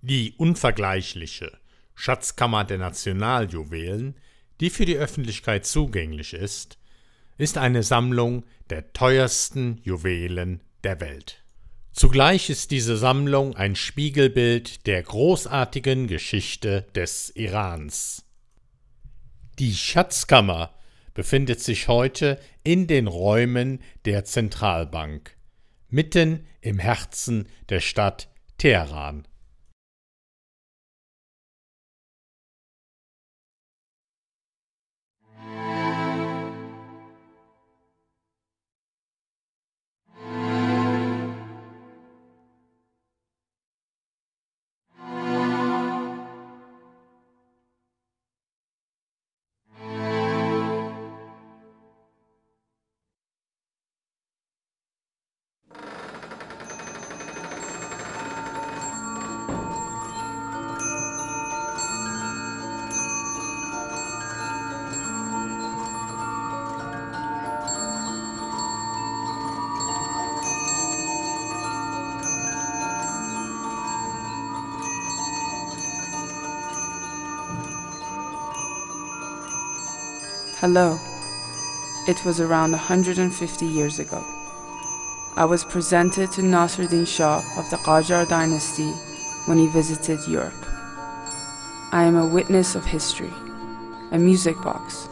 Die unvergleichliche Schatzkammer der Nationaljuwelen, die für die Öffentlichkeit zugänglich ist eine Sammlung der teuersten Juwelen der Welt. Zugleich ist diese Sammlung ein Spiegelbild der großartigen Geschichte des Irans. Die Schatzkammer befindet sich heute in den Räumen der Zentralbank, mitten im Herzen der Stadt Teheran. Hello. It was around 150 years ago. I was presented to Nasruddin Shah of the Qajar dynasty when he visited Europe. I am a witness of history, a music box.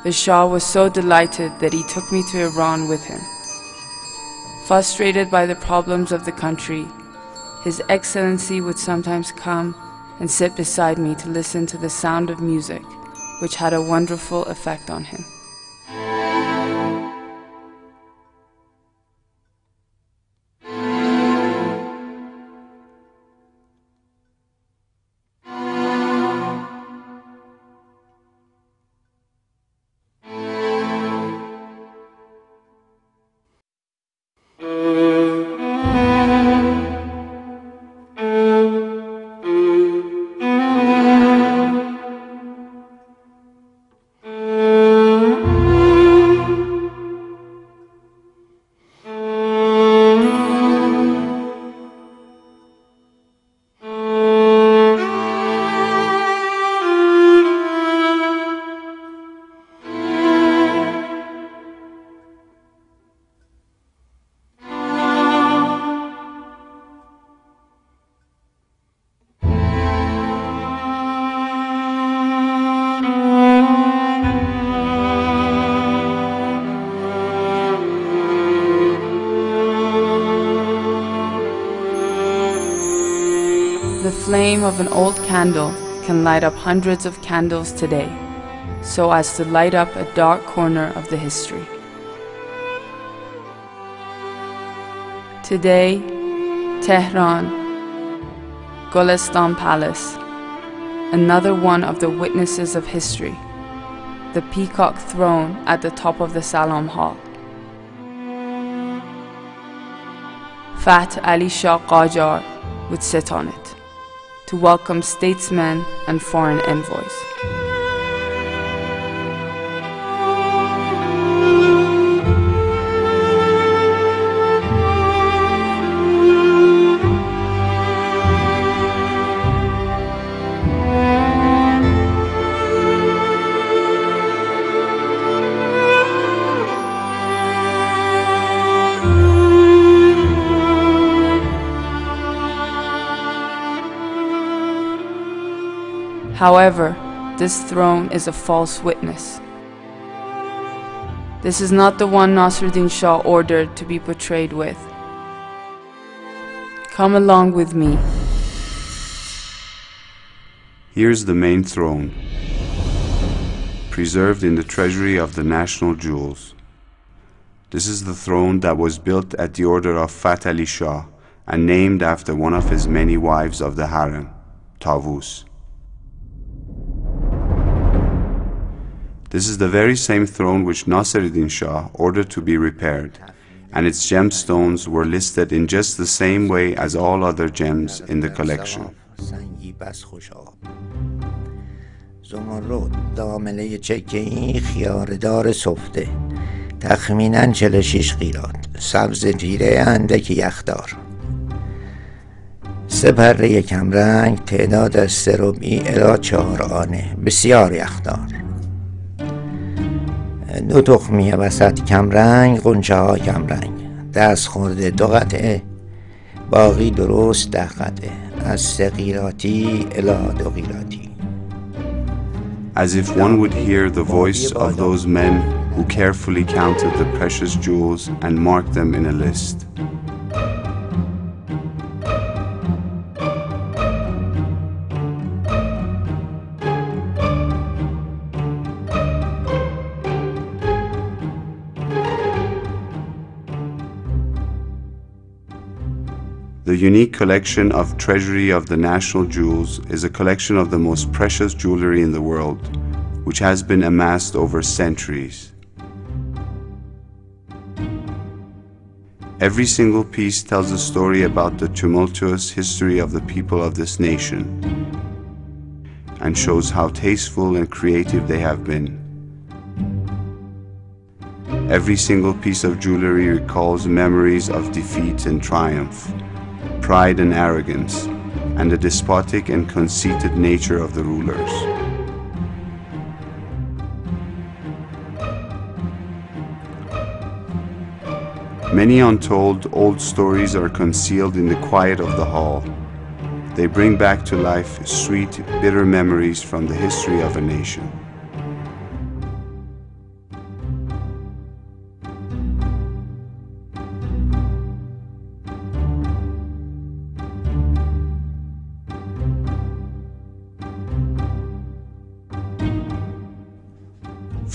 The Shah was so delighted that he took me to Iran with him. Frustrated by the problems of the country, His Excellency would sometimes come and sit beside me to listen to the sound of music, which had a wonderful effect on him. The flame of an old candle can light up hundreds of candles today, so as to light up a dark corner of the history. Today, Tehran, Golestan Palace, another one of the witnesses of history, the peacock throne at the top of the Salam Hall. Fath Ali Shah Qajar would sit on it to welcome statesmen and foreign envoys. However, this throne is a false witness. This is not the one Nasruddin Shah ordered to be portrayed with. Come along with me. Here's the main throne, preserved in the treasury of the National Jewels. This is the throne that was built at the order of Fath Ali Shah and named after one of his many wives of the harem, Tawus. This is the very same throne which Nasruddin Shah ordered to be repaired, and its gemstones were listed in just the same way as all other gems in the collection. زمرد دامنه چکه این خیاردار سفته تخمیناً 46 قیراط سبز تیره اندک یخدار 3 پره کمرنگ تعداد از 3 ربعی الی 4 آنه، بسیار یخدار. 2 تخمیه وسط کمرنگ، غنچه ها کمرنگ، دست خورده 2 قطعه، باقی درست 10 قطعه، از 3 قیراطی الی 2 قیراطی. As if one would hear the voice of those men who carefully counted the precious jewels and marked them in a list. The unique collection of Treasury of the National Jewels is a collection of the most precious jewelry in the world, which has been amassed over centuries. Every single piece tells a story about the tumultuous history of the people of this nation and shows how tasteful and creative they have been. Every single piece of jewelry recalls memories of defeat and triumph, pride and arrogance, and the despotic and conceited nature of the rulers. Many untold old stories are concealed in the quiet of the hall. They bring back to life sweet, bitter memories from the history of a nation.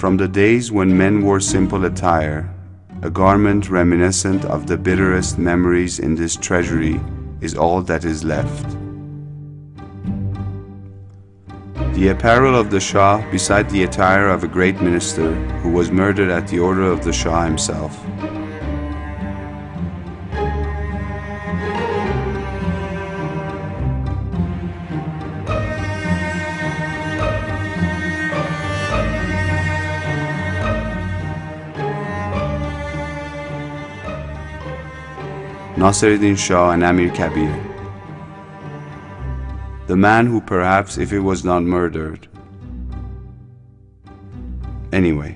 From the days when men wore simple attire, a garment reminiscent of the bitterest memories in this treasury is all that is left. The apparel of the Shah beside the attire of a great minister who was murdered at the order of the Shah himself. Nasiruddin Shah and Amir Kabir, the man who perhaps if he was not murdered. Anyway.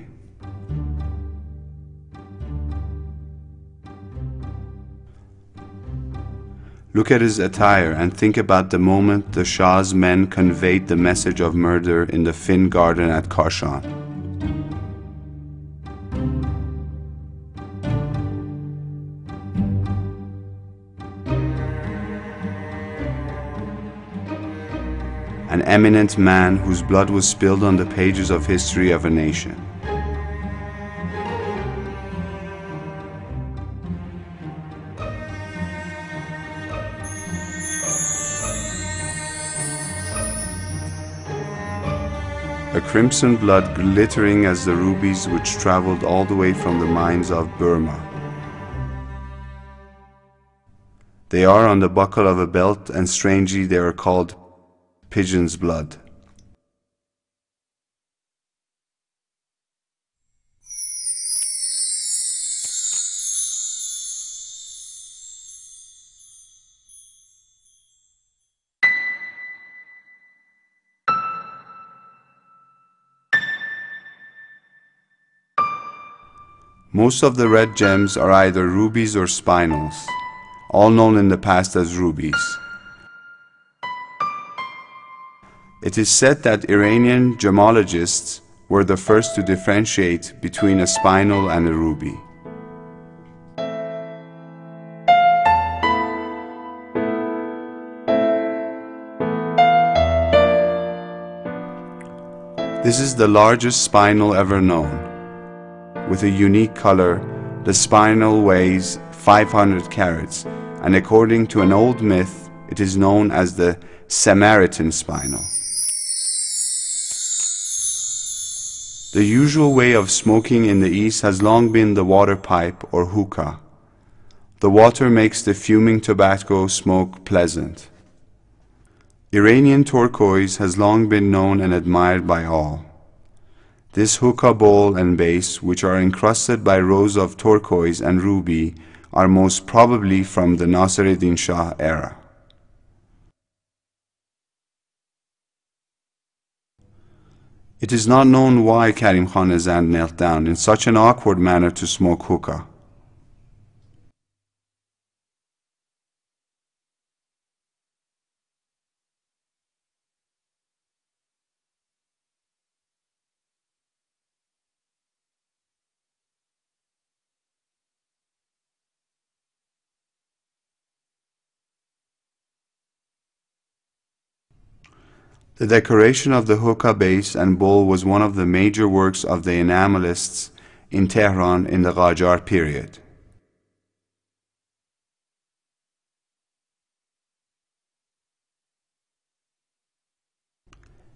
Look at his attire and think about the moment the Shah's men conveyed the message of murder in the Finn garden at Kashan. An eminent man whose blood was spilled on the pages of history of a nation. A crimson blood glittering as the rubies which traveled all the way from the mines of Burma. They are on the buckle of a belt, and strangely they are called pigeon's blood. Most of the red gems are either rubies or spinels, all known in the past as rubies. It is said that Iranian gemologists were the first to differentiate between a spinel and a ruby. This is the largest spinel ever known. With a unique color, the spinel weighs 500 carats, and according to an old myth, it is known as the Samaritan spinel. The usual way of smoking in the East has long been the water pipe or hookah. The water makes the fuming tobacco smoke pleasant. Iranian turquoise has long been known and admired by all. This hookah bowl and base, which are encrusted by rows of turquoise and ruby, are most probably from the Nasiruddin Shah era. It is not known why Karim Khan Zand knelt down in such an awkward manner to smoke hookah. The decoration of the hookah base and bowl was one of the major works of the enamelists in Tehran in the Qajar period.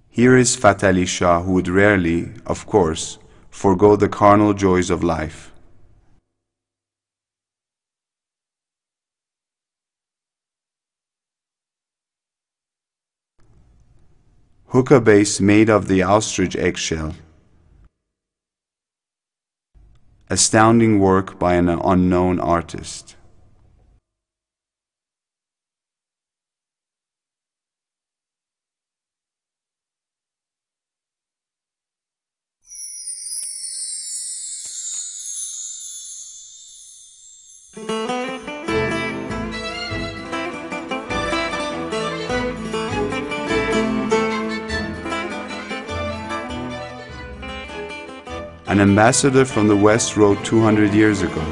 Here is Fatali Shah, who would rarely, of course, forego the carnal joys of life. Hookah base made of the ostrich eggshell. Astounding work by an unknown artist. An ambassador from the West wrote 200 years ago,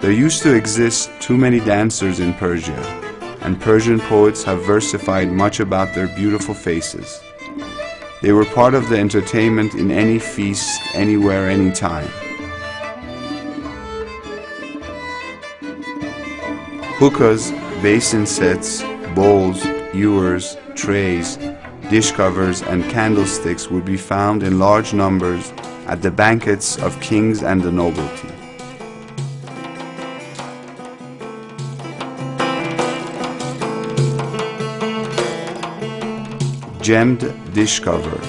"There used to exist too many dancers in Persia, and Persian poets have versified much about their beautiful faces. They were part of the entertainment in any feast, anywhere, anytime." Hookahs, basin sets, bowls, ewers, trays, dish covers, and candlesticks would be found in large numbers at the banquets of kings and the nobility. Gemmed dish cover.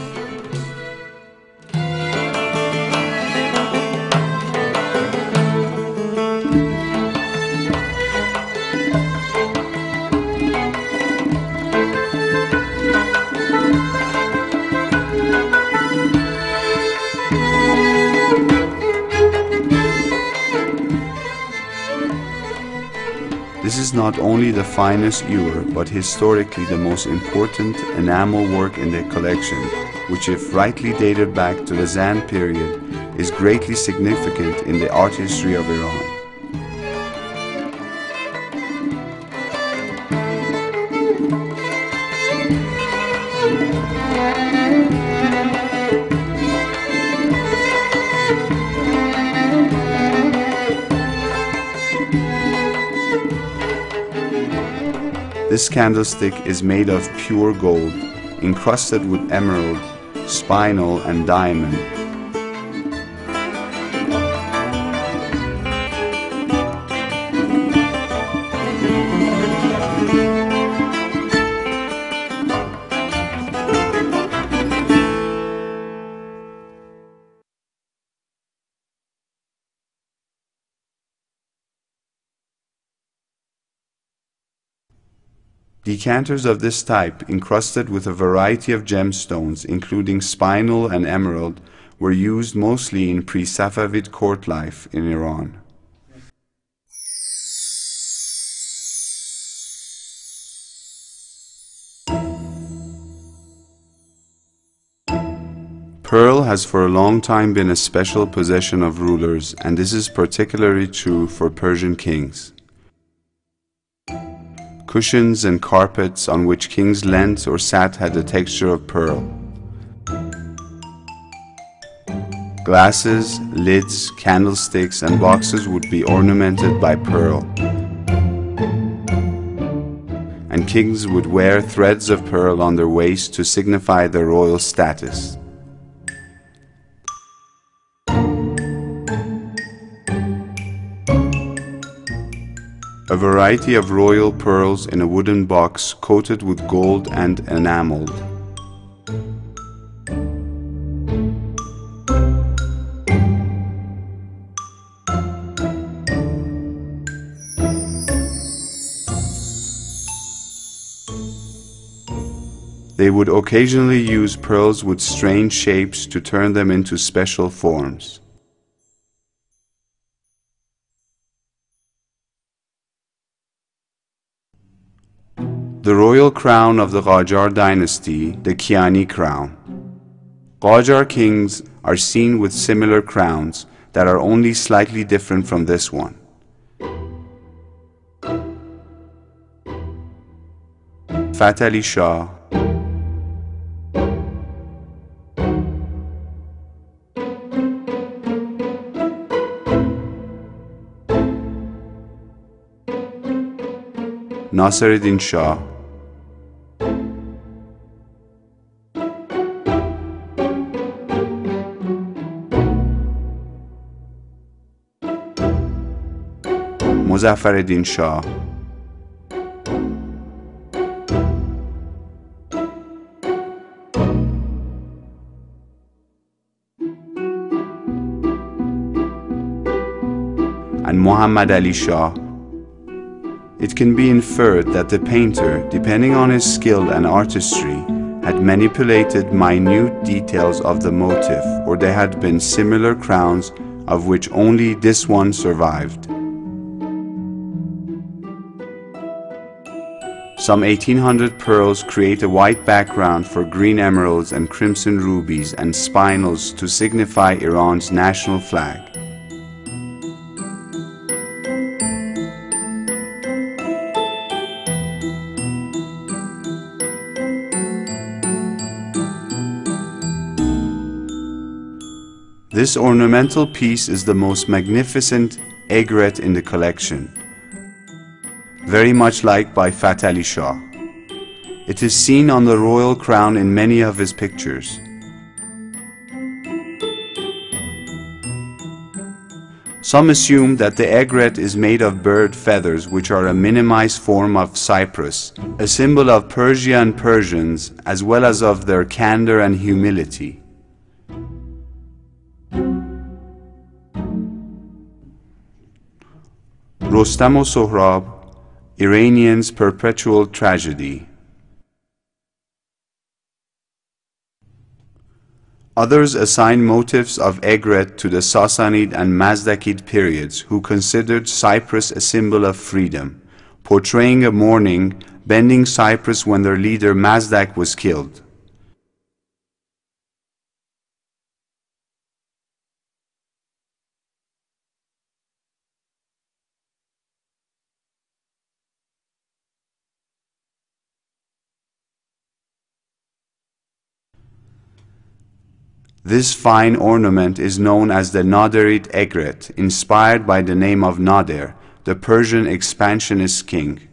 This is not only the finest ewer, but historically the most important enamel work in the collection, which, if rightly dated back to the Zand period, is greatly significant in the art history of Iran. This candlestick is made of pure gold, encrusted with emerald, spinel, and diamond. Decanters of this type, encrusted with a variety of gemstones, including spinel and emerald, were used mostly in pre-Safavid court life in Iran. Pearl has for a long time been a special possession of rulers, and this is particularly true for Persian kings. Cushions and carpets on which kings leant or sat had the texture of pearl. Glasses, lids, candlesticks, and boxes would be ornamented by pearl. And kings would wear threads of pearl on their waist to signify their royal status. A variety of royal pearls in a wooden box coated with gold and enameled. They would occasionally use pearls with strange shapes to turn them into special forms. The royal crown of the Qajar dynasty, the Kiani crown. Qajar kings are seen with similar crowns that are only slightly different from this one. Fatali Shah, Nasiruddin Shah, Muzaffaruddin Shah, and Muhammad Ali Shah. It can be inferred that the painter, depending on his skill and artistry, had manipulated minute details of the motif, or there had been similar crowns of which only this one survived. Some 1800 pearls create a white background for green emeralds and crimson rubies and spinels to signify Iran's national flag. This ornamental piece is the most magnificent aigrette in the collection, very much liked by Fatali Shah. It is seen on the royal crown in many of his pictures. Some assume that the aigrette is made of bird feathers, which are a minimized form of cypress, a symbol of Persia and Persians, as well as of their candor and humility. Rostam o Sohrab, Iranians' perpetual tragedy. Others assign motifs of aigrette to the Sassanid and Mazdakid periods, who considered cypress a symbol of freedom, portraying a mourning, bending cypress when their leader Mazdak was killed. This fine ornament is known as the Naderid aigrette, inspired by the name of Nader, the Persian expansionist king.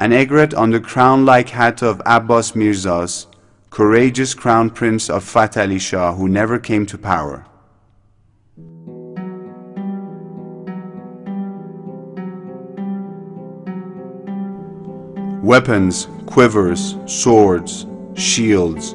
An aigrette on the crown-like hat of Abbas Mirza's, courageous crown prince of Fatali Shah, who never came to power. Weapons, quivers, swords, shields.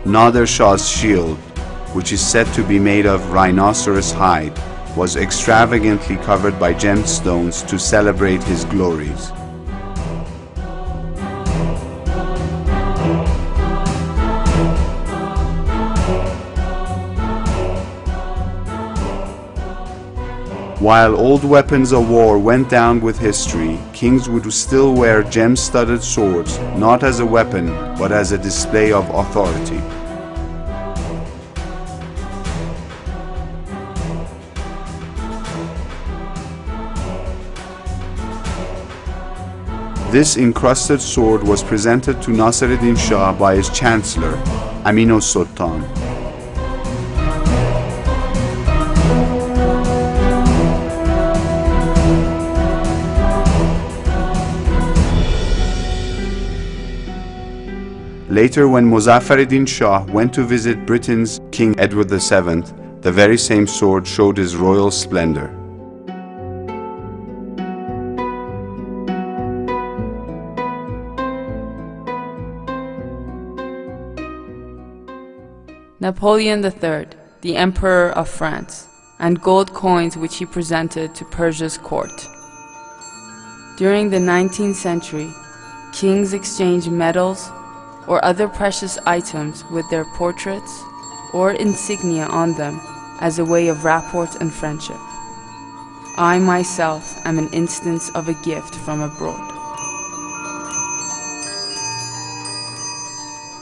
Nader Shah's shield, which is said to be made of rhinoceros hide, was extravagantly covered by gemstones to celebrate his glories. While old weapons of war went down with history, kings would still wear gem-studded swords, not as a weapon, but as a display of authority. This encrusted sword was presented to Nasiruddin Shah by his chancellor, Amin Sultan. Later, when Muzaffaruddin Shah went to visit Britain's King Edward VII, the very same sword showed his royal splendor. Napoleon III, the Emperor of France, and gold coins which he presented to Persia's court. During the 19th century, kings exchanged medals or other precious items with their portraits or insignia on them as a way of rapport and friendship. I myself am an instance of a gift from abroad.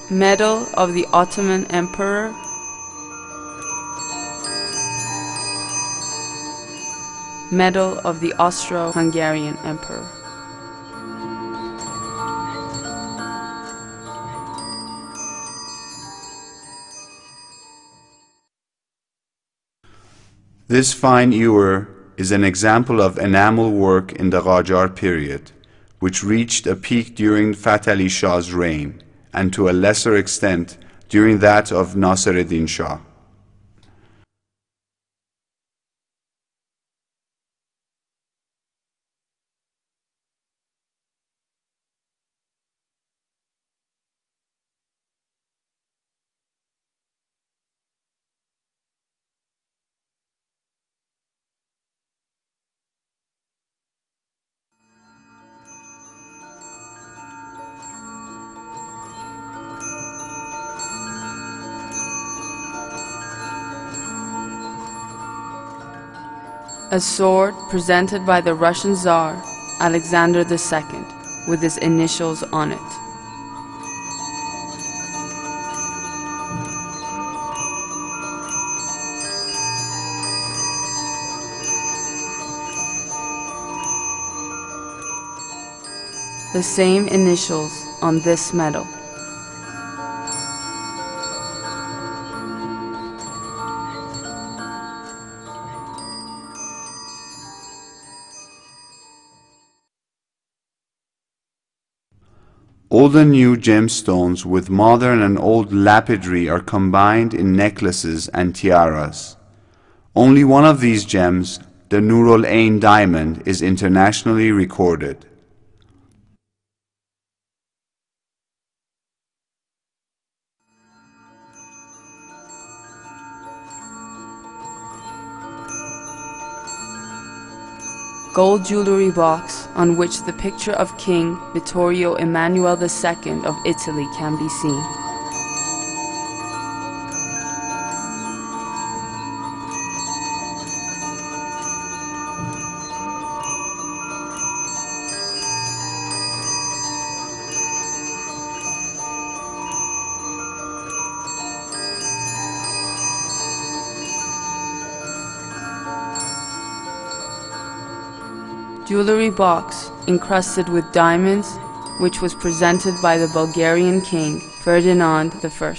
Medal of the Ottoman Emperor, Medal of the Austro-Hungarian Emperor. This fine ewer is an example of enamel work in the Qajar period, which reached a peak during Fath Ali Shah's reign, and to a lesser extent during that of Nasiruddin Shah. A sword presented by the Russian Tsar Alexander II with his initials on it. The same initials on this medal. Old and new gemstones with modern and old lapidary are combined in necklaces and tiaras. Only one of these gems, the Nurul Ain diamond, is internationally recorded. Gold jewelry box on which the picture of King Vittorio Emanuele II of Italy can be seen. Jewelry box encrusted with diamonds, which was presented by the Bulgarian king Ferdinand I.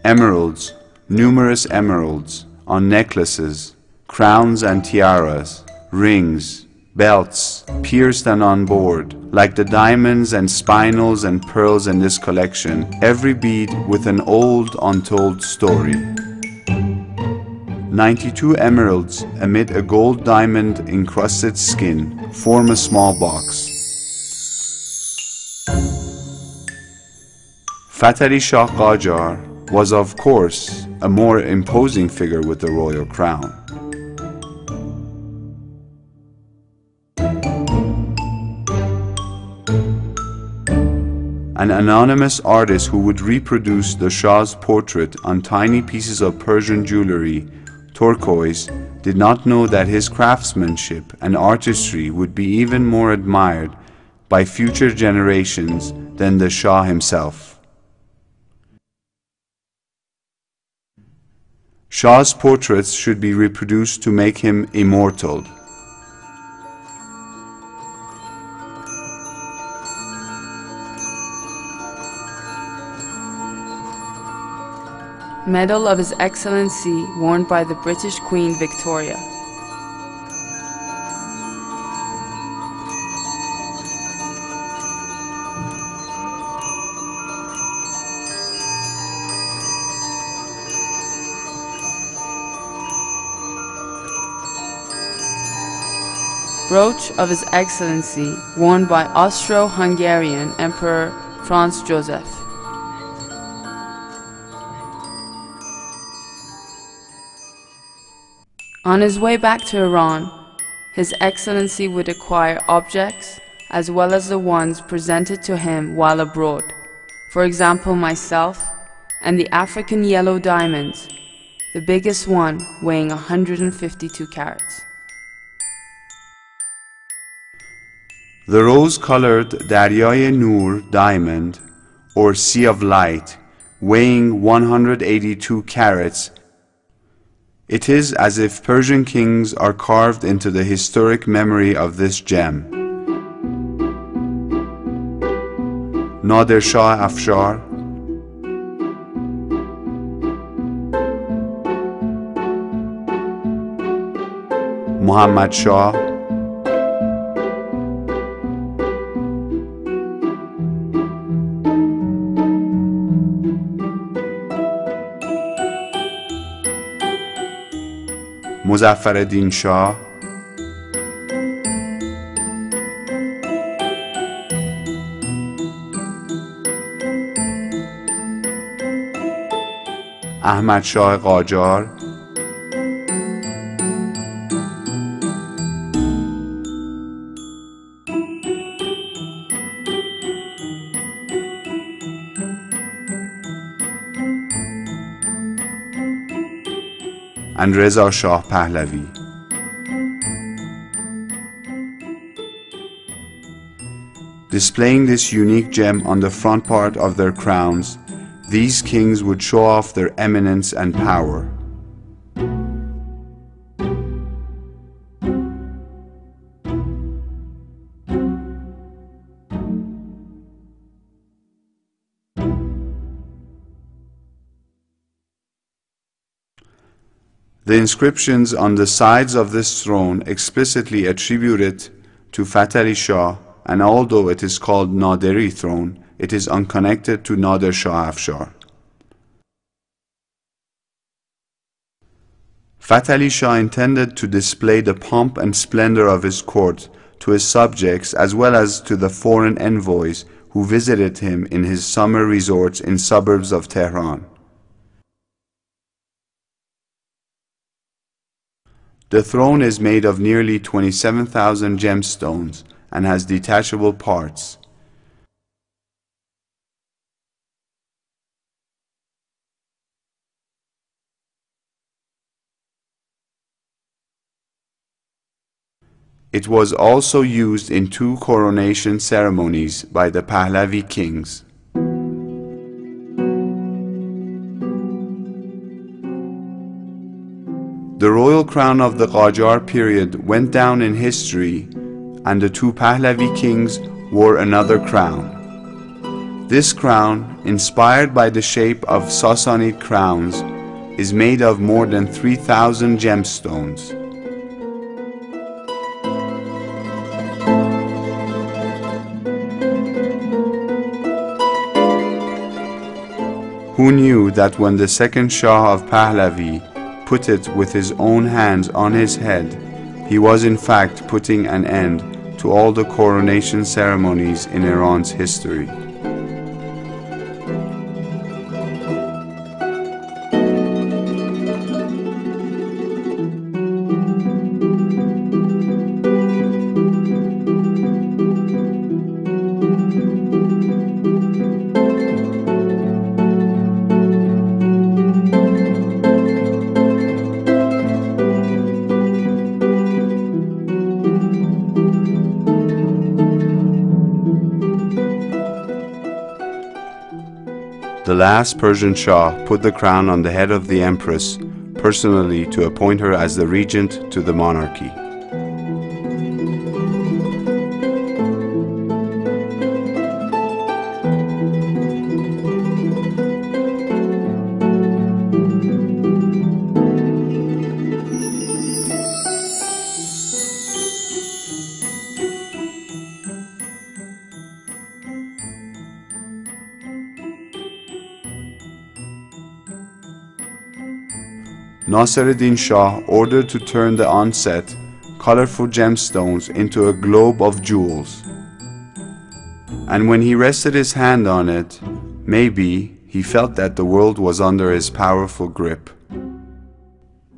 Emeralds, numerous emeralds, on necklaces, crowns and tiaras, rings, belts, pierced and on board. Like the diamonds and spinels and pearls in this collection, every bead with an old untold story. 92 emeralds amid a gold diamond encrusted skin form a small box. Fath Ali Shah Qajar was of course a more imposing figure with the royal crown. An anonymous artist who would reproduce the Shah's portrait on tiny pieces of Persian jewelry, turquoise, did not know that his craftsmanship and artistry would be even more admired by future generations than the Shah himself. Shah's portraits should be reproduced to make him immortal. Medal of His Excellency worn by the British Queen Victoria. Brooch of His Excellency worn by Austro-Hungarian Emperor Franz Joseph. On his way back to Iran, His Excellency would acquire objects as well as the ones presented to him while abroad, for example myself and the African yellow diamonds, the biggest one weighing 152 carats. The rose-colored Daryai Nur diamond, or Sea of Light, weighing 182 carats, it is as if Persian kings are carved into the historic memory of this gem. Nader Shah Afshar, Muhammad Shah, Muzaffareddin Shah, Ahmad Shah Qajar, and Reza Shah Pahlavi. Displaying this unique gem on the front part of their crowns, these kings would show off their eminence and power. The inscriptions on the sides of this throne explicitly attribute it to Fatali Shah, and although it is called Naderi throne, it is unconnected to Nader Shah Afshar. Fatali Shah intended to display the pomp and splendor of his court to his subjects as well as to the foreign envoys who visited him in his summer resorts in suburbs of Tehran. The throne is made of nearly 27,000 gemstones and has detachable parts. It was also used in 2 coronation ceremonies by the Pahlavi kings. The royal crown of the Qajar period went down in history, and the 2 Pahlavi kings wore another crown. This crown, inspired by the shape of Sassanid crowns, is made of more than 3,000 gemstones. Who knew that when the second Shah of Pahlavi put it with his own hands on his head, he was in fact putting an end to all the coronation ceremonies in Iran's history. the last Persian Shah put the crown on the head of the empress personally to appoint her as the regent to the monarchy. Nasir-ed-Din Shah ordered to turn the onset colorful gemstones into a globe of jewels. And when he rested his hand on it, maybe he felt that the world was under his powerful grip.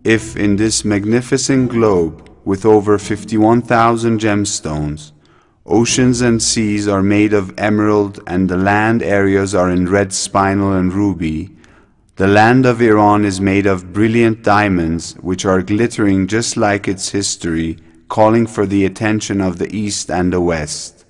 If in this magnificent globe with over 51,000 gemstones, oceans and seas are made of emerald and the land areas are in red spinel and ruby, the land of Iran is made of brilliant diamonds which are glittering just like its history, calling for the attention of the East and the West.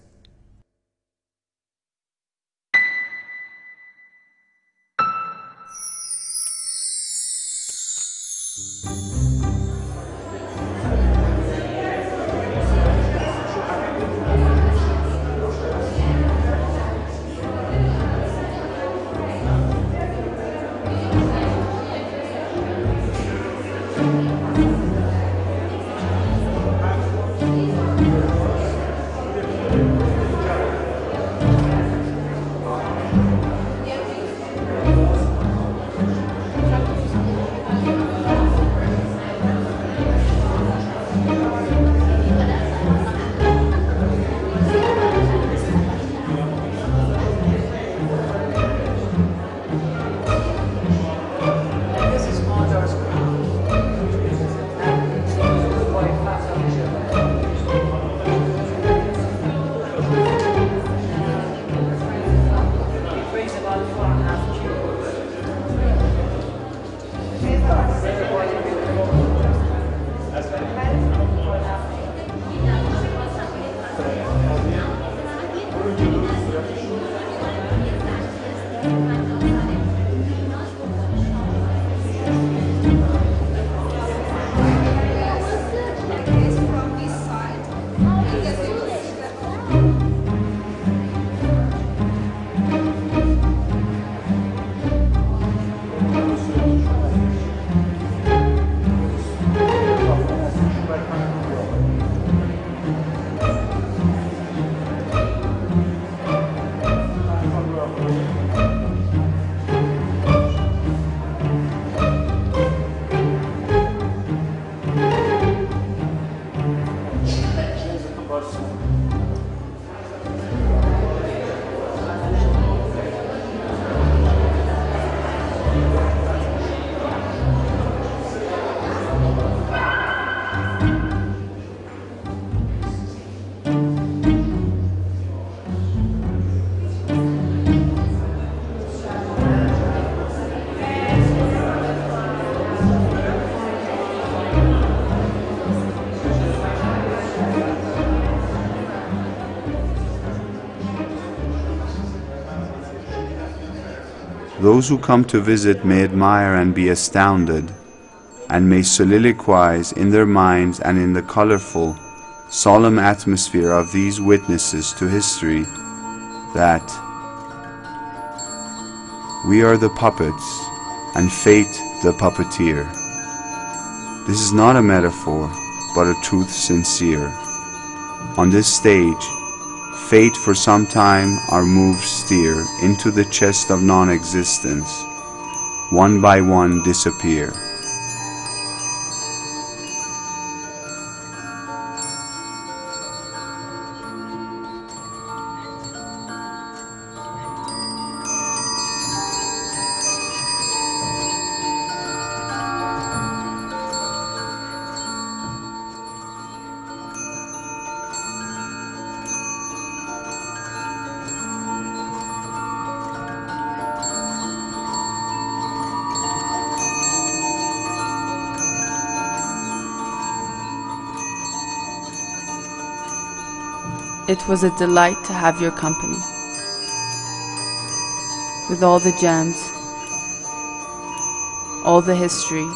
Those who come to visit may admire and be astounded, and may soliloquize in their minds and in the colorful, solemn atmosphere of these witnesses to history that we are the puppets and fate the puppeteer. This is not a metaphor, but a truth sincere. On this stage, fate for some time our moves steer into the chest of non-existence, one by one disappear. It was a delight to have your company. with all the gems, all the history,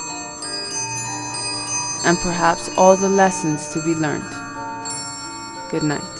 and perhaps all the lessons to be learned. Good night.